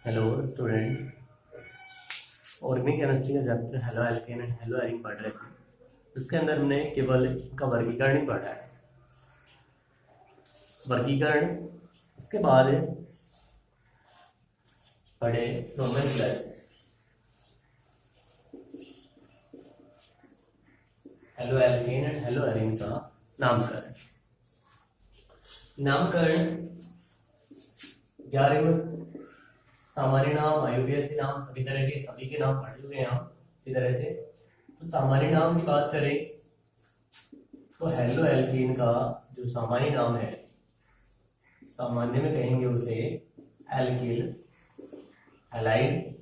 Hello student. Organic chemistry का chapter halo alkane and hello Erin पढ़ रहे थे। उसके अंदर हमने केवल इनका वर्गीकरण ही पढ़ा है। वर्गीकरण उसके बाद पढ़े nomenclature. Halo alkane and hello Erin का नामकरण। नामकरण 11 सामान्य नाम, आईयूपीएसी नाम, सभी तरह के सभी के नाम पढ़ चुके हैं हम इसी तरह से। तो सामान्य नाम की बात करें तो हेलो एल्कीन का जो सामान्य नाम है, सामान्य में कहेंगे उसे एल्किल, हैलाइड,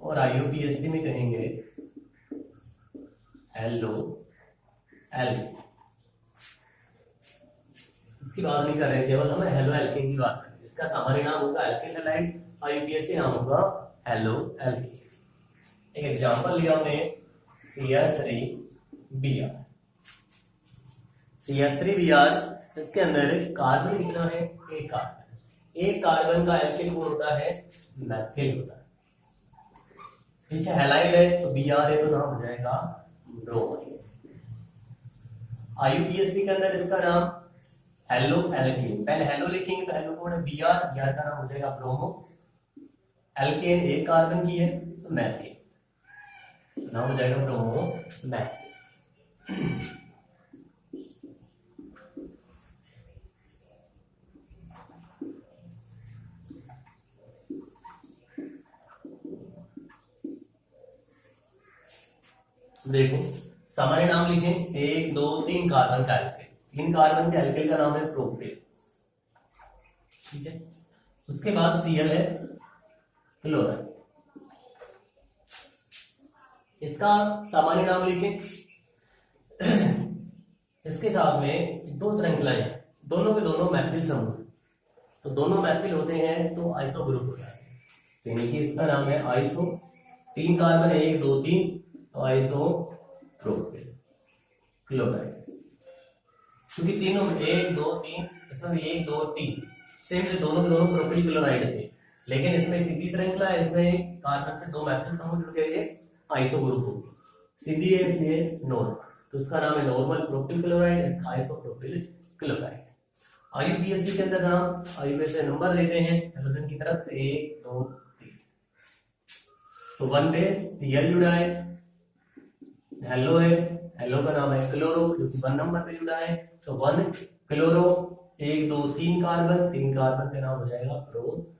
और आईयूपीएसी में कहेंगे हेलो एल्कीन। इसकी बात नहीं कर रहे, केवल हमें हेलो एल्कीन की बात करें। इसका सामान्य नाम होगा एल्किल हैलाइड, आईयूपीएसी नाम होगा हेलो एल्कीन। एक एग्जांपल लिया हमने CH3Br। CH3Br इसके अंदर कार्बन कितना है? एक कार्बन। एक कार्बन का एल्किल गुण होता है मैथिल होता है। पीछे हैलाइड है तो Br है तो नाम हो जाएगा ब्रोमीन। आईयूपीएसी के अंदर इसका नाम हेलो एल्कीन। पहले हेलो लिखेंगे तो हेलो कौन है? Br। Br का नाम हो जाएगा ब्रोमो। एल्केन एक कार्बन की है तो मैथिल, नाम हो जाएगा ब्रोमो मैथिल। देखो सामान्य नाम लिखें, 1 2 3 कार्बन का एल्केन। 3 कार्बन के एल्केन का नाम है प्रोपेन। ठीक है। उसके बाद Cl है क्लोराइड। इसका सामान्य नाम लिखें। इसके साथ में दो श्रृंखलाएं हैं, दोनों के दोनों मैथिल समूह। तो दोनों मैथिल होते हैं तो आइसो ग्रुप होता है। यानी कि इसका नाम है आइसो। 3 कार्बन है, 1 2 3, तो आइसो प्रोपेन क्लोराइड। क्योंकि तीनों में 1 2 3, इसमें भी 1 2 3 सेम से दोनों के दोनों प्रोपिल क्लोराइड थे। लेकिन इसमें सीधी श्रृंखला है, इसमें कार्बन से 2 मैथिल समूह जुड़ गए, आइसो ग्रुप होगी। सीधी है इसलिए नॉर्मल, तो उसका नाम है नॉर्मल प्रोपिल क्लोराइड, इसका आइसोप्रोपिल क्लोराइड। आईयूपीएसी के अंदर नाम, आईयूपीएसी नंबर देते हैं हेलोजन की तरफ से 1 2 3। तो 1 पे Cl जुड़ा है, हेलो है, हेलो का नाम है क्लोरो क्योंकि 1 नंबर पे जुड़ा है, तो 1 क्लोरो। 1 2 3 कार्बन, 3 कार्बन का नाम हो जाएगा प्रोपेन,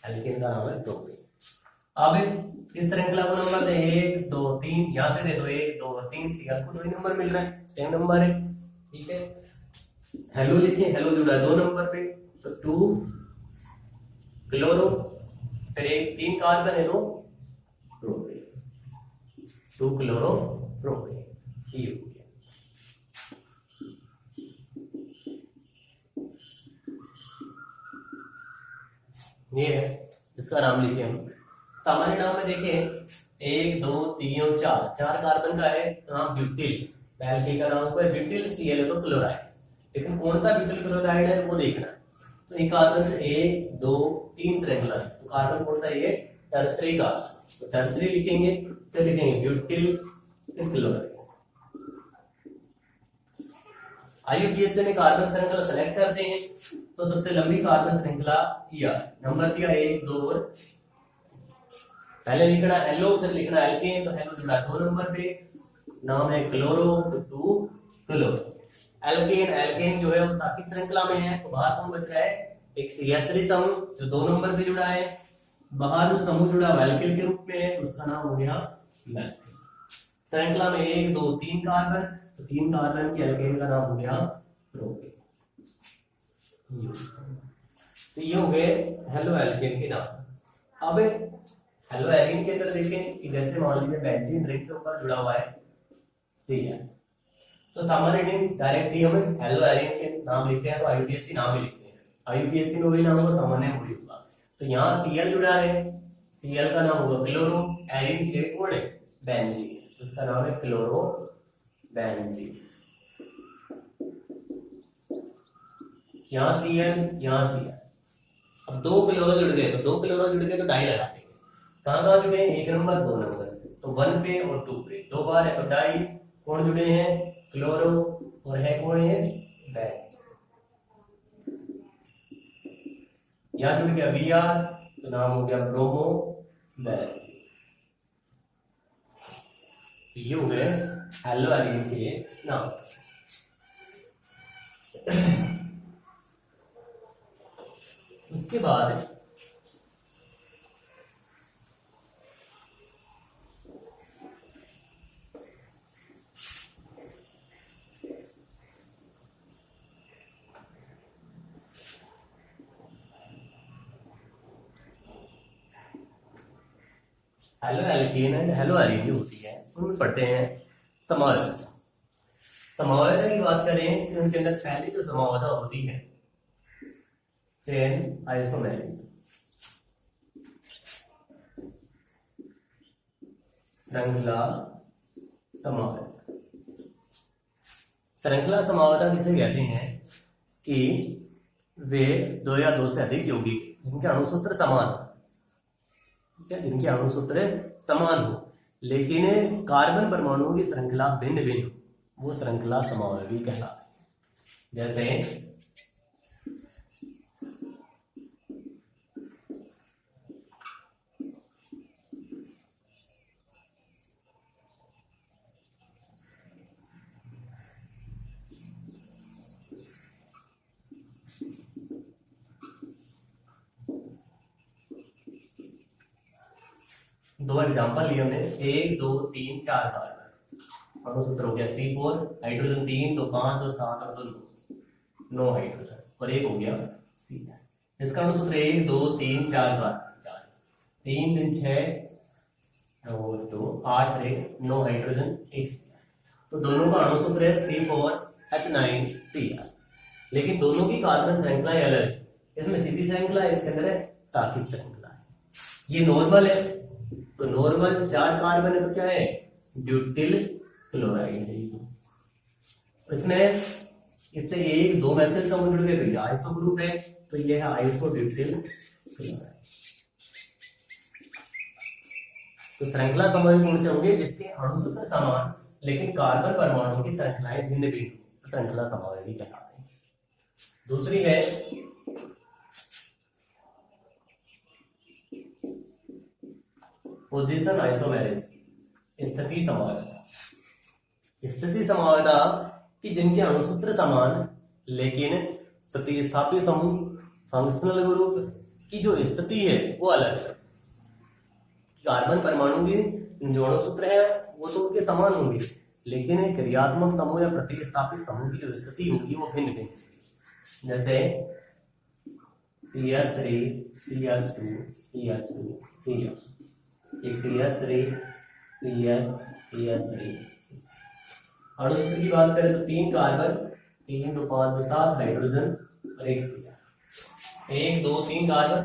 एल्केन का नाम है प्रोपेन। अब इस श्रृंखला को नंबर दे 1 2 3, यहां से दे दो 1 2 3, Cl को 2 नंबर मिल रहा है, सेम नंबर है। ठीक है। हेलो लिखिए, हेलो जुड़ा है 2 नंबर पे, तो 2 क्लोरो, फिर एक 3 कार्बन है तो प्रोपेन, 2 क्लोरो प्रोपेन। ये हो गया। ये है, इसका नाम लिखिए हम। सामान्य नाम में देखें 1 2 3 और 4 कार्बन का है तो नाम ब्यूटिल। एल्किल का नाम है ब्यूटिल, Cl है तो क्लोराइड। लेकिन कौन सा ब्यूटिल क्लोराइड है वो देखना है। तो एक कार्बन से 1 2 3 श्रृंखला है, तो कार्बन कौन सा है? टर्सरी कार्बन, तो टर्सरी लिखेंगे, फिर लिखेंगे ब्यूटिल, फिर क्लोराइड। आईयूपीएसी में कार्बन श्रृंखला सेलेक्ट करते हैं तो सबसे लंबी कार्बन श्रृंखला ER, नंबर दिया 1 2 और पहले लिखना हेलो, फिर लिखना एल्केन, तो हेलो जुड़ा 2 नंबर पे, नाम है क्लोरो, तो 2 क्लोरो। एल्केन, एल्केन जो है वो साथी श्रृंखला में है, तो बाहर कौन बच रहा है? एक CH3 समूह जो 2 नंबर पे जुड़ा है। बाहर जो समूह जुड़ा है एल्केन के रूप में है, तो उसका नाम हो गया मैथिल। श्रृंखला में 1 2 3 कार्बन, तो 3 कार्बन के एल्केन का नाम हो गया प्रोपेन। तो ये हो गए हेलो एल्केन के नाम। अब हेलो एरिन के अंदर देखें कि जैसे मान लीजिए बेंजीन रिंग से ऊपर जुड़ा हुआ है Cl, तो सामान्य नेम डायरेक्टली हम हेलो एरिन के नाम लिखते हैं, तो आईयूपीएसी नाम ही लिखते हैं। आईयूपीएसी में वही नाम होगा, सामान्य में वही होगा। तो यहाँ Cl जुड़ा है, Cl का नाम होगा क्लोरो, एरिन की जगह कौन है? बेंजीन, तो उसका नाम है क्लोरो बेंजीन। यहाँ Cl, यहाँ Cl। अब 2 क्लोरो जुड़ गए, तो 2 क्लोरो जुड़ गए तो डाई लगा देंगे। कहाँ कहाँ जुड़े हैं? 1 नंबर 2 नंबर, तो 1 पे और 2 पे 2 बार है, तो डाई। कौन जुड़े हैं? क्लोरो, और है कौन है? बेंज। यहाँ जुड़ गया Br, तो नाम हो गया ब्रोमो बेन। ये हो गए हेलो एलिन के नाम। उसके बाद haloalkane and haloarene जो होती है उनमें पढ़ते हैं समावयवता। समावयवता की बात करें तो उनके अंदर पहले जो समावयवता होती है चेन आइसोमेरिक, श्रृंखला समावयवता। श्रृंखला समावयवता किसे कहते हैं? कि वे दो या दो से अधिक यौगिक जिनके अणुसूत्र समान हो, जिनके अणुसूत्र समान हो लेकिन कार्बन परमाणुओं की श्रृंखला भिन्न भिन्न हो, वो श्रृंखला समावयवी कहलाती है। जैसे दो एग्जांपल लिए हमने, 1 2 3 4 कार्बन, अणुसूत्र हो गया C4, हाइड्रोजन 3 तो 5 तो 7 और 2 9 हाइड्रोजन, और एक हो गया C। इसका अणुसूत्र 1 2 3 4 कार्बन, 4 3 3 6 और 2 8 और 1 9 हाइड्रोजन 1 C। तो दोनों का अणुसूत्र है C4H9Cr, लेकिन दोनों की कार्बन श्रृंखला अलग है। इसमें सीधी श्रृंखला है, इसके अंदर है साकित श्रृंखला है। ये नॉर्मल है, तो नॉर्मल 4 कार्बन है तो क्या है? ब्यूटिल क्लोराइड है। इसमें इससे एक 2 मैथिल समूह जुड़ गए तो ये आइसो ग्रुप है, तो ये है आइसो ब्यूटिल क्लोराइड। तो श्रृंखला समूह कौन से होंगे? जिसके अणुसूत्र समान लेकिन कार्बन परमाणुओं की श्रृंखलाएं भिन्न भिन्न, श्रृंखला समावयवी कहलाते हैं। दूसरी है पोजीशन आइसोमेरिज्म, स्थिति समावयवता। स्थिति समावयवता कि जिनके अणुसूत्र समान लेकिन प्रतिस्थापी समूह फंक्शनल ग्रुप की जो स्थिति है वो अलग है। कार्बन परमाणु की जो अणुसूत्र है वो तो उनके समान होंगे, लेकिन क्रियात्मक समूह या प्रतिस्थापी समूह की जो स्थिति होगी वो भिन्न भिन्न। जैसे CH3 CH2 CH2 CH, एक CH3 CH CH3 अणुसूत्र की बात करें तो 3 कार्बन 3 2 5 2 7 हाइड्रोजन और 1 Cr। 1 2 3 carbon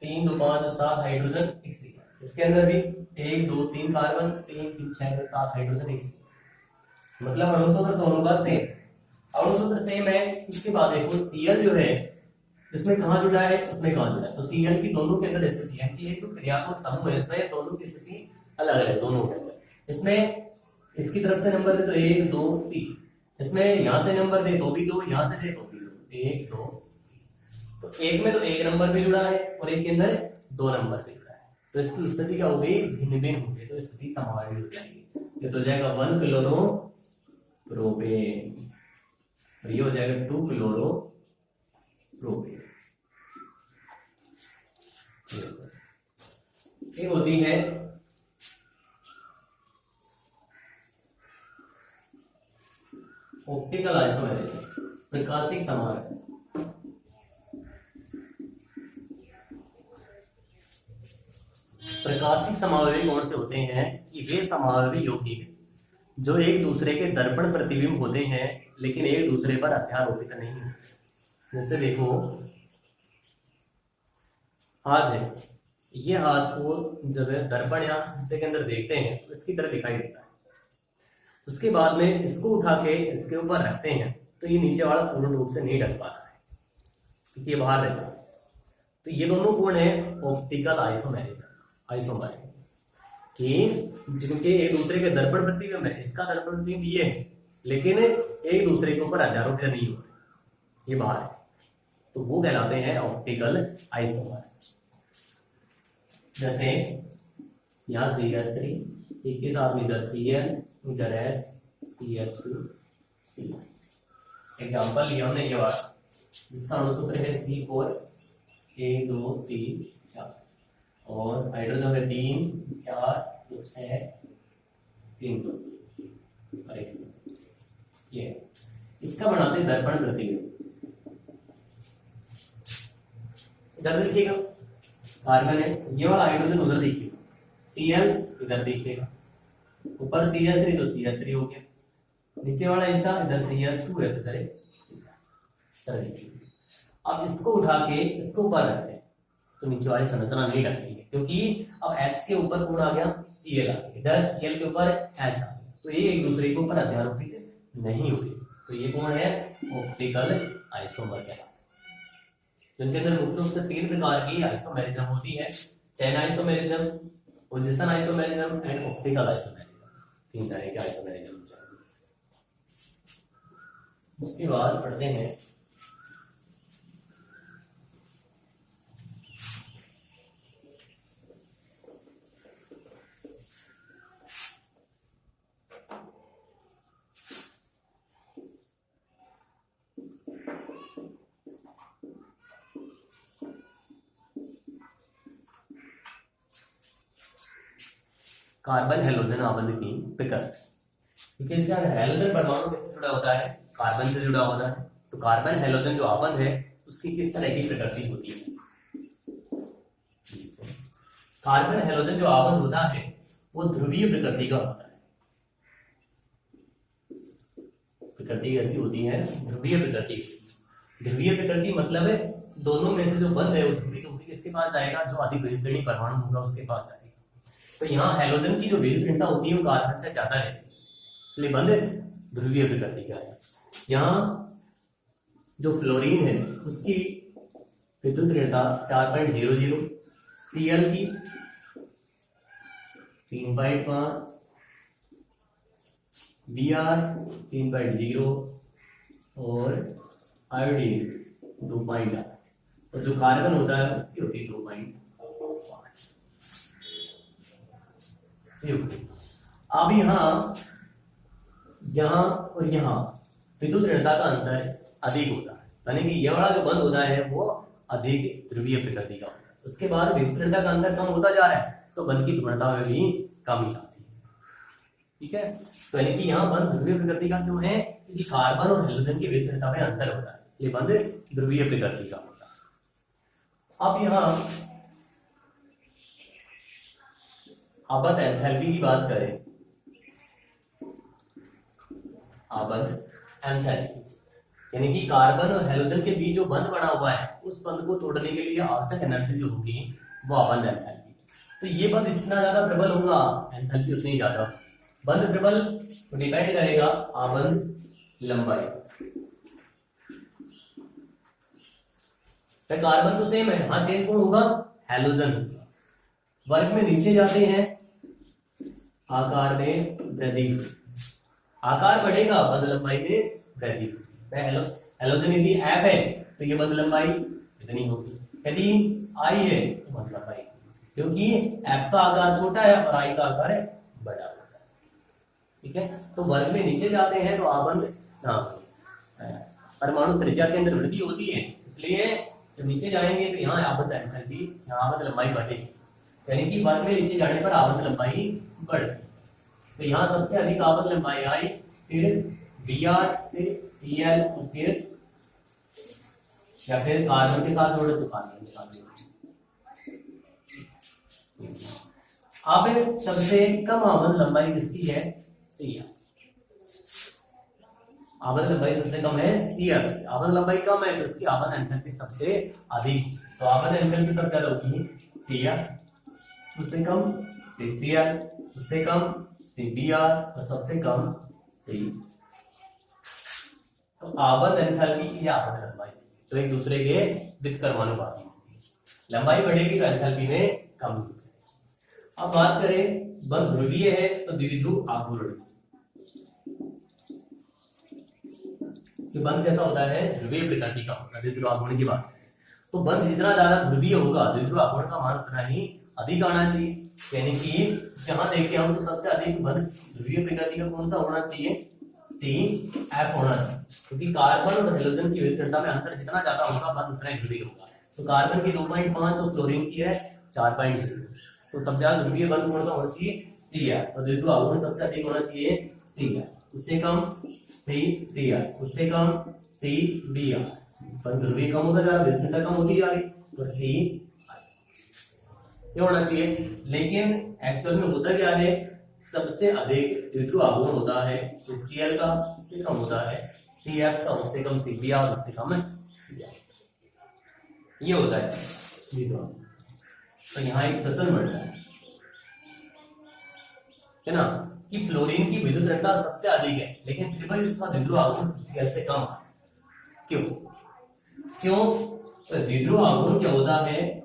3 2 5 2 7 hydrogen 1 Cr। इसके अंदर भी 1 2 3 कार्बन 3 3 6 7 हाइड्रोजन 1 Cr। मतलब अणुसूत्र दोनों का सेम, अणुसूत्र सेम है। उसके बाद देखो Cl जो है इसमें कहाँ जुड़ा है, इसमें कहाँ जुड़ा है, तो Cl की दोनों के अंदर स्थिति है कि ये जो क्रियात्मक समूह है इसमें दोनों की स्थिति अलग है दोनों के अंदर। इसमें इसकी तरफ से नंबर दे तो 1 2 3, इसमें यहाँ से नंबर दे तो भी 2, यहाँ से दे तो भी 2, 1 2, तो एक में तो 1 नंबर भी जुड़ा है और एक के अंदर 2 नंबर भी जुड़ा है, तो इसकी स्थिति क्या हो गई? भिन्न भिन्न हो गई, तो स्थिति समावयवी हो जाएगी। ये तो हो जाएगा 1 क्लोरो प्रोपेन, और ये हो जाएगा 2 क्लोरो प्रोपेन। एक होती है ऑप्टिकल आइसोमेरिज्म, प्रकाशिक समावयव। प्रकाशिक समावयवी कौन से होते हैं? कि वे समावयवी यौगिक जो एक दूसरे के दर्पण प्रतिबिंब होते हैं लेकिन एक दूसरे पर अध्यारोपित नहीं। जैसे देखो हाथ है, ये हाथ को जब दर्पण या शीशे के अंदर देखते हैं तो इसकी तरह दिखाई देता है। उसके बाद में इसको उठा के इसके ऊपर रखते हैं तो ये नीचे वाला पूर्ण रूप से नहीं ढक पाता है क्योंकि ये बाहर रहता है। तो ये दोनों कौन है, ऑप्टिकल आइसोमर कि जिनके एक दूसरे के दर्पण प्रतिबिंब है, इसका दर्पण प्रतिबिंब ये है लेकिन एक दूसरे के ऊपर आधारोपित नहीं हो रहे, ये बाहर है, तो वो कहलाते हैं ऑप्टिकल आइसोमर। जैसे यहाँ CH3 सी के साथ इधर Cl इधर H CH2 CH। एग्जाम्पल लिया हमने ये वाला जिसका अणुसूत्र है C4 1 2 3 4 और हाइड्रोजन है 3 4 6 3 2 और 1। ये इसका बनाते हैं दर्पण प्रतिबिंब। इधर देखिएगा कार्बन है, ये वाला हाइड्रोजन उधर देखिएगा, Cl इधर देखिएगा, ऊपर CH3 तो CH3 हो गया, नीचे वाला इसका इधर CH2 है तो इधर देखिए। अब इसको उठा के इसको ऊपर रखते हैं तो नीचे वाली संरचना नहीं रखेंगे क्योंकि अब H के ऊपर कौन आ गया, Cl आ गया, इधर Cl के ऊपर H आ गया, तो ये एक दूसरे के ऊपर अध्यारोपित नहीं हुए, तो ये कौन है, ऑप्टिकल आइसोमर कहलाता है। जिनके अंदर मुख्य रूप से 3 प्रकार की आइसोमेरिज्म होती है, chain isomerism, position isomerism and optical isomerism, 3 तरह के आइसोमेरिज्म। उसके बाद पढ़ते हैं कार्बन हैलोजन आबंध की प्रकृति। क्योंकि इसका हैलोजन परमाणु किससे जुड़ा होता है, कार्बन से जुड़ा होता है, तो कार्बन हैलोजन जो आबंध है उसकी किस तरह की प्रकृति होती है। कार्बन हैलोजन जो आबंध होता है वो ध्रुवीय प्रकृति का होता है। प्रकृति ऐसी होती है ध्रुवीय प्रकृति। ध्रुवीय प्रकृति मतलब है दोनों में से जो बंध है वो ध्रुवी किसके पास जाएगा, जो अधिक विद्युत परमाणु होगा उसके पास जाएगा। तो यहाँ हैलोजन की जो विद्युत होती है वो कार्बन से ज्यादा रहती है, इसलिए बंध ध्रुवीय प्रकृति का है। यहाँ जो फ्लोरीन है उसकी विद्युत ऋणता 4.00, Cl की 3.5, Br 3.0 और आयोडीन 2.8 और जो कार्बन होता है उसकी होती है 2.5। अब यहाँ और यहाँ विद्युत ऋणता का अंतर अधिक होता है, यानी कि ये वाला जो बंध होता है वो अधिक ध्रुवीय प्रकृति का होता है। उसके बाद विद्युत ऋणता का अंतर कम होता जा रहा है तो बंध की ध्रुवता में भी कमी आती है। ठीक है, तो यानी कि यहाँ बंध ध्रुवीय प्रकृति का क्यों है, क्योंकि कार्बन और हाइड्रोजन की विद्युत ऋणता में अंतर होता है, इसलिए बंध ध्रुवीय प्रकृति का होता है। अब यहाँ आबंध एंथैल्पी की बात करें, आबंध एंथैल्पी यानी कि कार्बन और हैलोजन के बीच जो बंध बना हुआ है उस बंध को तोड़ने के लिए आवश्यक एनर्जी जो होगी वो आबंध एंथैल्पी। तो ये बंध जितना ज्यादा प्रबल होगा एंथैल्पी उतनी ही ज्यादा। बंध प्रबल डिपेंड करेगा आबंध लंबाई। कार्बन तो सेम है, हाँ चेंज कौन होगा, हैलोजन होगा। वर्ग में नीचे जाते हैं, आकार में वृद्धि, आकार बढ़ेगा बंध लंबाई में वृद्धि। हैलोजन यदि F है तो ये बंध लंबाई इतनी होगी, यदि I है तो बंध लंबाई, क्योंकि F का आकार छोटा है और I का आकार है बड़ा। ठीक है, तो वर्ग में नीचे जाते हैं तो आबंध परमाणु त्रिज्या के अंदर वृद्धि होती है, इसलिए जब नीचे जाएंगे तो यहाँ आबंध एंथैल्पी, यहाँ आबंध लंबाई बढ़ेगी, यानी कि वर्ग में नीचे जाने पर आबंध लंबाई बढ़ेगी। तो यहाँ सबसे अधिक आबंध लंबाई आई, फिर Br, फिर Cl और फिर या फिर कार्बन के साथ जोड़े तो कार्बन के साथ जोड़े। अब सबसे कम आबंध लंबाई किसकी है, Cl। आबंध लंबाई सबसे कम है Cl, आबंध लंबाई कम है तो इसकी आबंध एंथैल्पी सबसे अधिक, तो आबंध एंथैल्पी सबसे ज्यादा होगी Cl, उससे कम Cl, उससे कम Br और सबसे कम C। तो आबंध एंथैल्पी या आबंध लंबाई तो एक दूसरे के व्युत्क्रमानुपाती होती है। लंबाई बढ़ेगी तो एंथैल्पी में कमी होगी। अब बात करें बंध ध्रुवीय है तो द्विध्रुव आघूर्ण, कि बंध कैसा होता है, ध्रुवीय प्रकृति का होता है। द्विध्रुव आघूर्ण की बात करें तो बंध जितना ज्यादा ध्रुवीय होगा द्विध्रुव आघूर्ण का मान उतना ही अधिक आना चाहिए। यानी कि जहां देखिए हम तो सबसे अधिक बंध ध्रुवीय प्रकृति का कौन सा होना चाहिए, CF होना चाहिए, क्योंकि कार्बन और हेलोजन की विद्युत में अंतर जितना ज्यादा होगा बंध उतना ही ध्रुवीय होगा। तो कार्बन की 2.5 तो फ्लोरीन की है 4.0, तो सबसे ज्यादा ध्रुवीय बंध कौन सा होना चाहिए, CF। तो द्विध्रुव आघूर्ण सबसे अधिक होना चाहिए CF, उससे कम CCR, उससे कम CBR। बंध ध्रुवीय कम होता जा रहा है, विद्युत कम होती जा रही, तो C ये होना चाहिए। लेकिन एक्चुअल में होता क्या है, सबसे अधिक द्विध्रुव आघूर्ण होता है CCl का, उससे कम होता है CF का, उससे कम CBr, उससे कम CR, ये होता है द्विध्रुव। तो यहाँ एक प्रश्न बनता है ना, कि फ्लोरीन की विद्युत ऋणता सबसे अधिक है लेकिन फिर भी उसका द्विध्रुव आघूर्ण CCl से कम है, क्यों? तो द्विध्रुव आघूर्ण क्या होता है,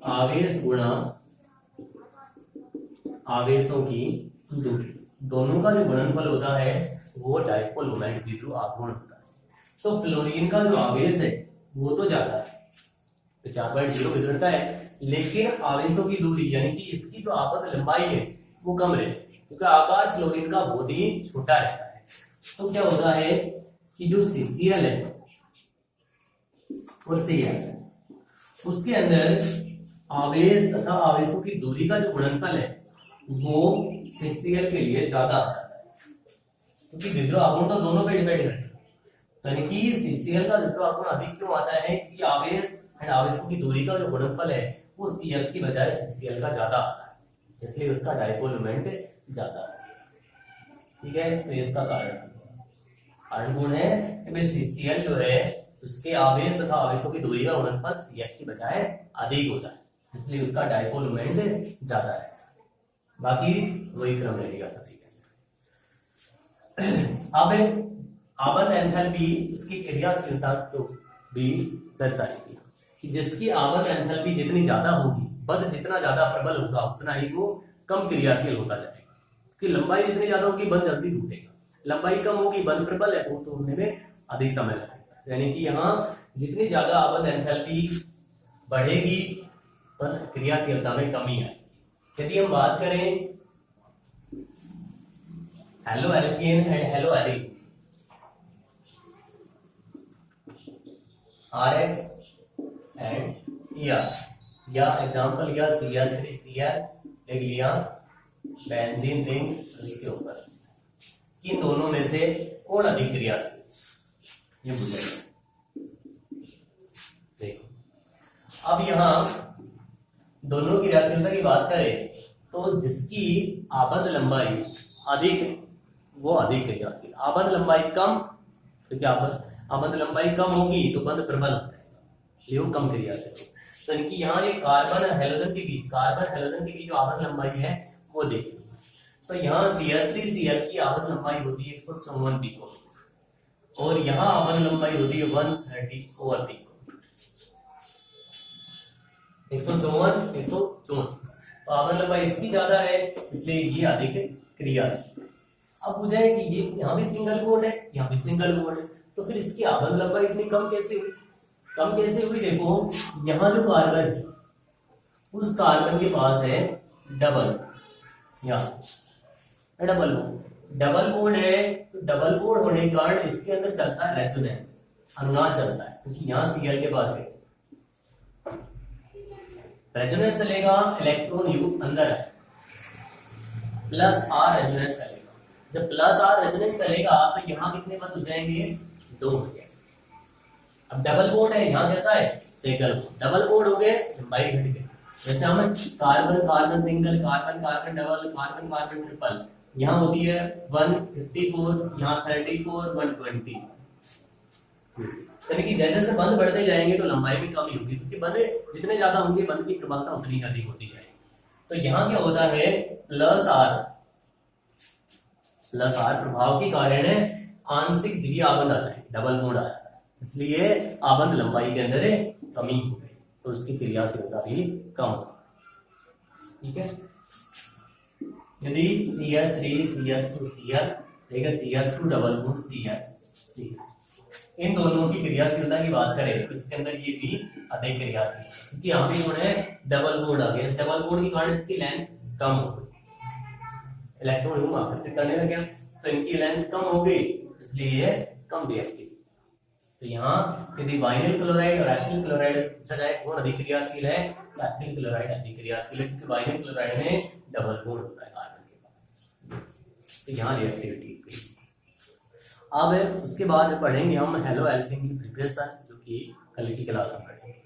आवेश गुणा आवेशों की दूरी, दोनों का जो गुणनफल होता है वो डाइपोल मोमेंट द्विध्रुव आघूर्ण होता है। तो फ्लोरीन का जो आवेश है वो तो ज्यादा है, तो 4.0 विद्युत है, लेकिन आवेशों की दूरी यानी कि इसकी जो आपद लंबाई है वो कम रहती है, क्योंकि आकार फ्लोरीन का बहुत ही छोटा रहता है। तो क्या होता है कि जो CCl है और CF, उसके अंदर आवेश तथा आवेशों की दूरी का जो गुणनफल है वो CCl के लिए ज्यादा आता है, क्योंकि द्विध्रुव आघूर्ण तो दोनों पे डिपेंड करता है। तो यानी कि CCl का द्विध्रुव आघूर्ण अधिक क्यों आता है, क्योंकि आवेश एंड आवेशों की दूरी का जो गुणनफल है वो CF की बजाय CCl का ज्यादा आता है, इसलिए उसका डाइपोल मोमेंट ज्यादा है। ठीक है, तो इसका कारण गुण है CCl जो है उसके आवेश तथा आवेशों की दूरी का गुणनफल CF की बजाय अधिक होता है, इसलिए उसका डाइपोल मोमेंट ज्यादा है। बाकी वही क्रम रहेगा सभी का। अब आबंध एंथैल्पी उसकी क्रियाशीलता को भी दर्शाएगी कि जिसकी आबंध एंथैल्पी जितनी ज्यादा होगी, बंध जितना ज्यादा प्रबल होगा उतना ही वो कम क्रियाशील होता जाएगा, क्योंकि लंबाई जितनी ज्यादा होगी बंध जल्दी टूटेगा, लंबाई कम होगी बंध प्रबल है तो होने में अधिक समय लगेगा। यानी कि यहाँ जितनी ज्यादा आबंध एंथैल्पी बढ़ेगी पर क्रियाशीलता में कमी आएगी। यदि हम बात करें haloalkane and haloarene, RX and ER, या एग्जांपल लिया CH3Cl, एक लिया बेंजीन रिंग, उसके ऊपर इन दोनों में से कौन अधिक क्रियाशील, ये पूछेगा। देखो अब यहाँ दोनों की क्रियाशीलता की बात करें तो जिसकी आबद्ध लंबाई अधिक है वो अधिक क्रियाशील, आबद्ध लंबाई कम, क्योंकि आबद्ध लंबाई कम होगी तो बंध प्रबल हो जाएगा, इसलिए वो कम क्रियाशील। तो इनकी यहाँ ये कार्बन हेलोजन के बीच जो आबद्ध लंबाई है वो देखिए। तो यहाँ CH3Cl की आबद्ध लंबाई होती है 154 पिकोमीटर और यहाँ आबद्ध लंबाई होती है 134 पिकोमीटर, 154 तो आबद्ध लंबाई इसकी ज्यादा है इसलिए ये अधिक क्रियाशील। अब पूछा है कि ये यहाँ भी सिंगल बॉन्ड है, यहाँ भी सिंगल बॉन्ड है, तो फिर इसकी आबद्ध लंबाई इतनी कम कैसे हुई? देखो यहाँ जो कार्बन है उस कार्बन के पास है डबल, यहाँ डबल बॉन्ड है, तो डबल बॉन्ड होने के कारण इसके अंदर चलता है रेजोनेंस, अनुनाद चलता है, क्योंकि यहाँ Cl के पास है रेजोनेंस चलेगा, इलेक्ट्रॉन युग्म अंदर है, प्लस R रेजोनेंस चलेगा। जब प्लस R रेजोनेंस चलेगा तो यहाँ कितने बंद हो जाएंगे? 2 हो गए। अब डबल बॉन्ड है, यहाँ कैसा है? सिंगल। डबल बॉन्ड हो गए, लंबाई घट गई। जैसे हम carbon carbon single, carbon carbon double, carbon carbon triple, यहाँ होती है 154, यहाँ 34, 120। यानी कि जैसे जैसे बंद बढ़ते जाएंगे तो लंबाई भी कम ही होगी, क्योंकि बंद जितने ज्यादा होंगे बंद की प्रबलता उतनी अधिक होती जाएगी। तो यहाँ क्या होता है? प्लस आर प्रभाव के कारण आंशिक द्वितीय आबंध आता है, डबल बॉन्ड आता है, इसलिए आबंध लंबाई के अंदर कमी हो गई। तो उसकी क्रियाशीलता भी कम होगी। ठीक है, यदि CH3CH2Cl ठीक है CH2 डबल बॉन्ड CH, इन दोनों की क्रियाशीलता की बात करें तो इसके अंदर ये भी अधिक क्रियाशील है, क्योंकि यहाँ भी उन्होंने डबल बॉन्ड आ गया, इस डबल बॉन्ड के कारण इसकी लेंथ कम हो गई, इलेक्ट्रॉन यूं आकर्षित करने लगे तो इनकी लेंथ कम हो गई, इसलिए ये कम रिएक्टिव। तो यहाँ यदि वाइनिल क्लोराइड और एथिल क्लोराइड पूछा जाए कौन अधिक क्रियाशील है, तो एथिल क्लोराइड अधिक क्रियाशील है, क्योंकि वाइनिल क्लोराइड में डबल बॉन्ड होता है कार्बन के पास, तो यहाँ रिएक्टिविटी। अब उसके बाद पढ़ेंगे हम हेलो एल्केन की प्रिपरेशन, जो कि कल की क्लास में पढ़ेंगे।